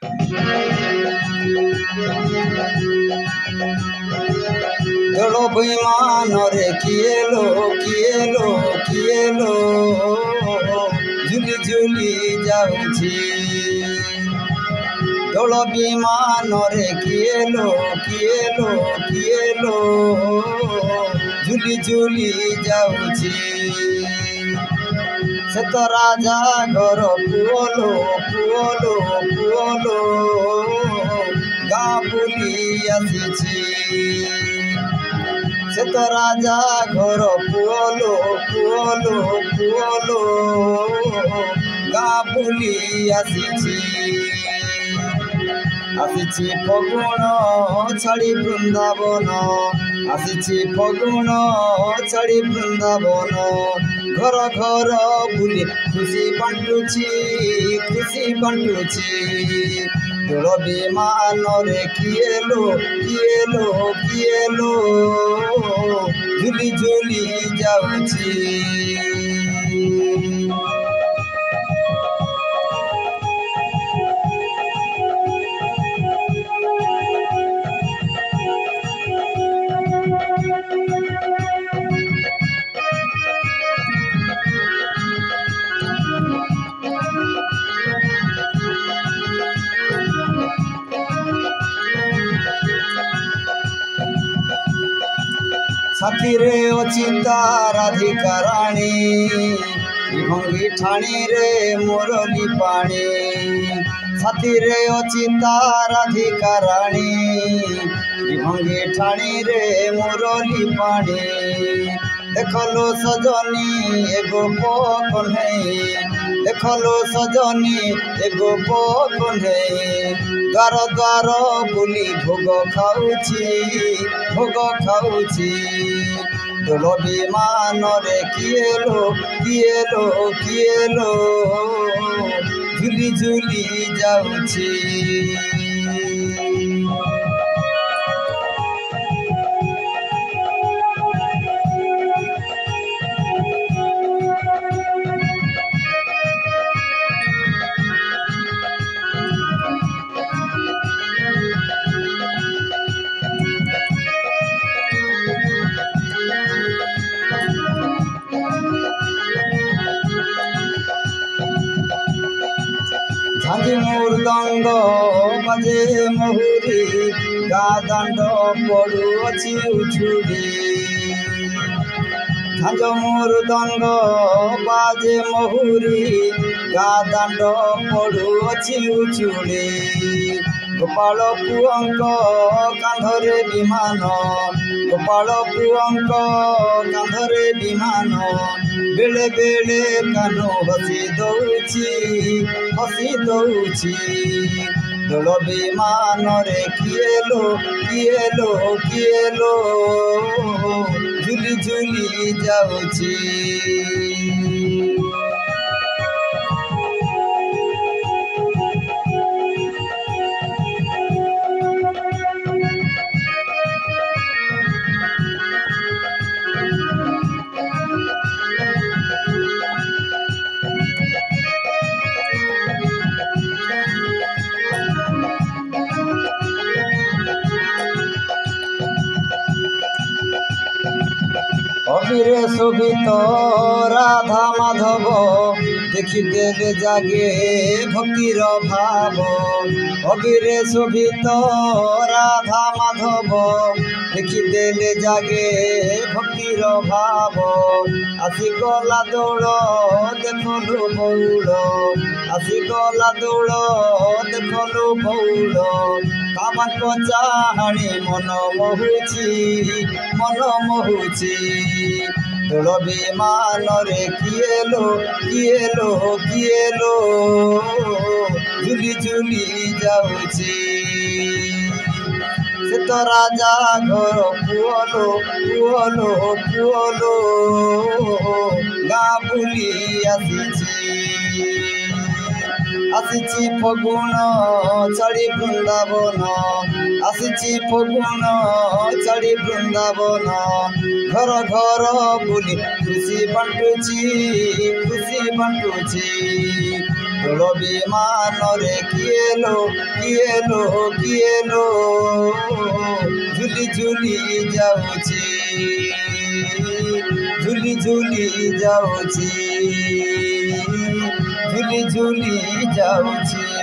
দোল বিমান রে কিয়েলো কিয়েলো কিয়েলো ঝুলি ঝুলি যাଉଛି দোল বিমান রে কিয়েলো কিয়েলো কিয়েলো ঝুলি ঝুলি যাଉଛି সে তো রাজা ঘর পুଅলো পুଅলো পুଅলো গাঁ বুলি আসিছি সে তো রাজা ঘর পুଅলো পুଅলো পুଅলো গাঁ বুলি আসিছি আসিছি ফগুণ ছাড়ি বৃন্দাবন আসিছি ফগুণ ছাড়ি বৃন্দাবন ঘর ঘর বুলি খুশি বাଣ୍ଟୁଛି খুশি বাଣ୍টୁଛି দোল বিমান রে কিয়েলো কিয়েলো কিয়েলো ঝুলি ঝুলি যাଉଛି সাথী রে অচিন্তা রাধিকা রানী ভঙ্গি ঠাণী রে মুরলী পাণী সাথী রে অচিন্তা রাধিকা রানী ভঙ্গি ঠাণী রে মুরলী পাণী দেখলো সজনী এগো কন্হৈ দেখলো সজনী এগো কন্হৈ দ্বার দ্বার বুলি ভোগ খাଉଛି দোল বিমান রে কিয়েলো কিয়েলো কিয়েলো ঝুলি ঝুলি যাଉଛି ঝাঁঝি মৃদঙ্গ বাজে মহুরি গা দাণ্ড পড়ুଅଛି উছুড়ি ঝাঁঝ মৃদঙ্গ বাজে মহুরি গা দাণ্ড পড়ুଅଛି উছুড়ি গোপাল পুଅଙ୍କ কাঁধরে বিমান গোপাল পুଅଙ୍କ কাঁধরে বিমান বেলে বেলে কানু হসি দଉଛି দোল বিমান রে কিয়েলো কিয়েলো কিয়েলো ঝুলি ঝুলি যাଉଛି অবিরে শোভিত রাধা মাধব দেখিদেলে জাগে ভক্তির ভাব অবিরে শোভিত রাধা মাধব দেখিদেলে জাগে ভক্তির ভাব আসি গলা দোল দেখলু বৌল আসি গলা দোল দেখলু বৌল তামাক চাহাণী মন মোহুছি দোল বিমান রে কিয়েলো কিয়েলো কিয়েলো ঝুলি ঝুলি যাଉଛି সে তো রাজা ঘর পুଅলো পুଅলো পুଅলো গাঁ বুলি আসিছি আসিছি ফগুণ ছাড়ি বৃন্দাবন আসিছি ফগুণ ছাড়ি বৃন্দাবন ঘর ঘর বুলি খুশি বাଣ୍ଟୁଛି ଦୋଳ ବିମାନରେ କିଏ ଲୋ ଝୁଲି ଝୁଲି ଯାଉଛି ଝୁଲି ଝୁଲି ଯାଉଛି ଝୁଲି ଝୁଲି ଯାଉଛି।